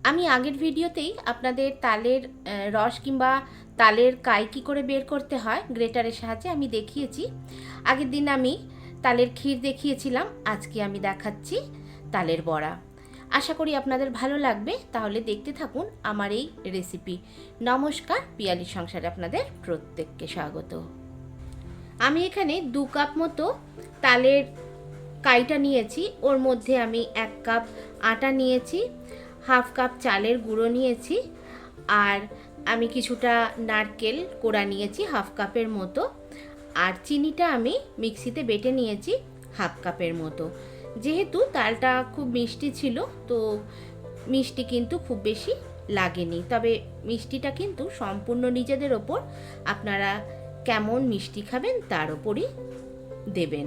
আমি আগের ভিডিওতেই আপনাদের তালের রস কিংবা তালের কাই কী করে বের করতে হয় গ্রেটারের সাহায্যে আমি দেখিয়েছি। আগের দিন আমি তালের ক্ষীর দেখিয়েছিলাম, আজকে আমি দেখাচ্ছি তালের বড়া। আশা করি আপনাদের ভালো লাগবে, তাহলে দেখতে থাকুন আমার এই রেসিপি। নমস্কার, পিয়ালির সংসারে আপনাদের প্রত্যেককে স্বাগত। আমি এখানে 2 কাপ মতো তালের কাইটা নিয়েছি, ওর মধ্যে আমি 1 কাপ আটা নিয়েছি, হাফ কাপ চালের গুঁড়ো নিয়েছি, আর আমি কিছুটা নারকেল কোড়া নিয়েছি হাফ কাপের মতো, আর চিনিটা আমি মিক্সিতে বেটে নিয়েছি হাফ কাপের মতো। যেহেতু তালটা খুব মিষ্টি ছিল, তো মিষ্টি কিন্তু খুব বেশি লাগেনি, তবে মিষ্টিটা কিন্তু সম্পূর্ণ নিজেদের ওপর, আপনারা কেমন মিষ্টি খাবেন তার ওপরই দেবেন।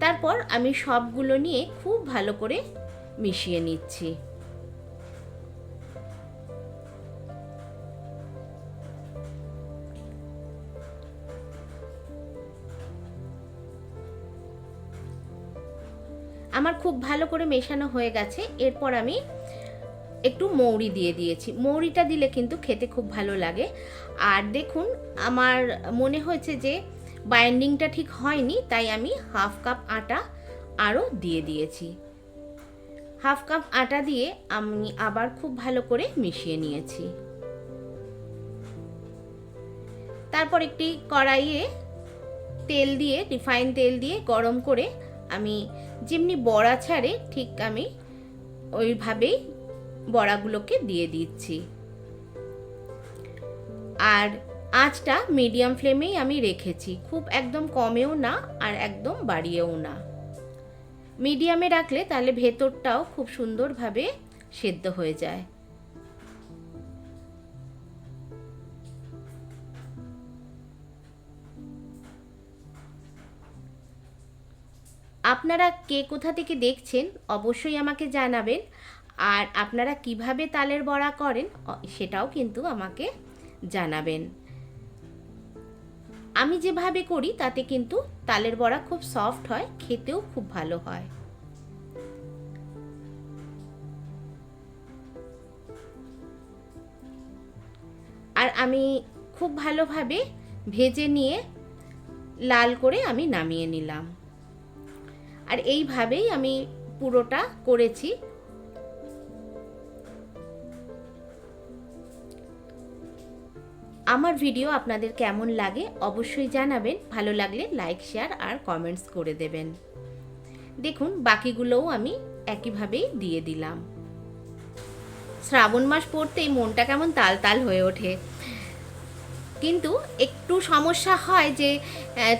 তারপর আমি সবগুলো নিয়ে খুব ভালো করে মিশিয়ে নিচ্ছি। আমার খুব ভালো করে মেশানো হয়ে গেছে। এরপর আমি একটু মৌরি দিয়ে দিয়েছি। মৌরিটা দিলে কিন্তু খেতে খুব ভালো লাগে। আর দেখুন, আমার মনে হয়েছে যে বাইন্ডিংটা ঠিক হয়নি, তাই আমি হাফ কাপ আটা আরও দিয়ে দিয়েছি। হাফ কাপ আটা দিয়ে আমি আবার খুব ভালো করে মিশিয়ে নিয়েছি। তারপর একটি কড়াইয়ে তেল দিয়ে, রিফাইন তেল দিয়ে গরম করে আমি যেমনি বড়া ছাড়ে ঠিক আমি ওইভাবেই বড়াগুলোকে দিয়ে দিচ্ছি। আর আঁচটা মিডিয়াম ফ্লেমেই আমি রেখেছি, খুব একদম কমেও না আর একদম বাড়িয়েও না। মিডিয়ামে রাখলে তাহলে ভেতরটাও খুব সুন্দরভাবে সেদ্ধ হয়ে যায়। আপনারা কে কোথা থেকে দেখছেন অবশ্যই আমাকে জানাবেন, আর আপনারা কিভাবে তালের বড়া করেন সেটাও কিন্তু আমাকে জানাবেন। আমি যেভাবে করি তাতে কিন্তু তালের বড়া খুব সফট হয়, খেতেও খুব ভালো হয়। আর আমি খুব ভালোভাবে ভেজে নিয়ে লাল করে আমি নামিয়ে নিলাম। আর এইভাবেই আমি পুরোটা করেছি। আমার ভিডিও আপনাদের কেমন লাগে অবশ্যই জানাবেন, ভালো লাগলে লাইক, শেয়ার আর কমেন্টস করে দেবেন। দেখুন, বাকিগুলোও আমি একইভাবেই দিয়ে দিলাম। শ্রাবণ মাস পড়তেই মনটা কেমন তাল তাল হয়ে ওঠে, কিন্তু একটু সমস্যা হয় যে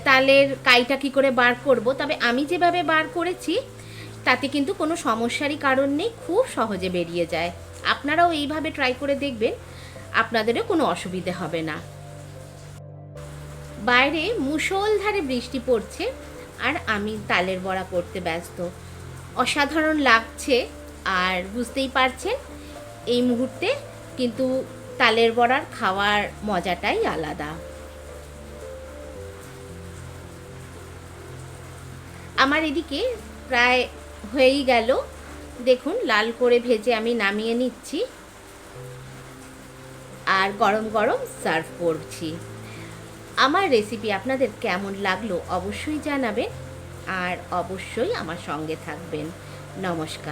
তালের কাইটা কী করে বার করব। তবে আমি যেভাবে বার করেছি তাতে কিন্তু কোনো সমস্যারই কারণ নেই, খুব সহজে বেরিয়ে যায়। আপনারাও এইভাবে ট্রাই করে দেখবেন, আপনাদেরও কোনো অসুবিধে হবে না। বাইরে মুষলধারে বৃষ্টি পড়ছে আর আমি তালের বড়া করতে ব্যস্ত। অসাধারণ লাগছে, আর বুঝতেই পারছেন এই মুহূর্তে কিন্তু তালের বড়ার খাওয়ার মজাটাই আলাদা। আমার এদিকে প্রায় হয়েই গেল, দেখুন লাল করে ভেজে আমি নামিয়ে নিচ্ছি আর গরম গরম সার্ভ করছি। আমার রেসিপি আপনাদের কেমন লাগলো অবশ্যই জানাবেন, আর অবশ্যই আমার সঙ্গে থাকবেন। নমস্কার।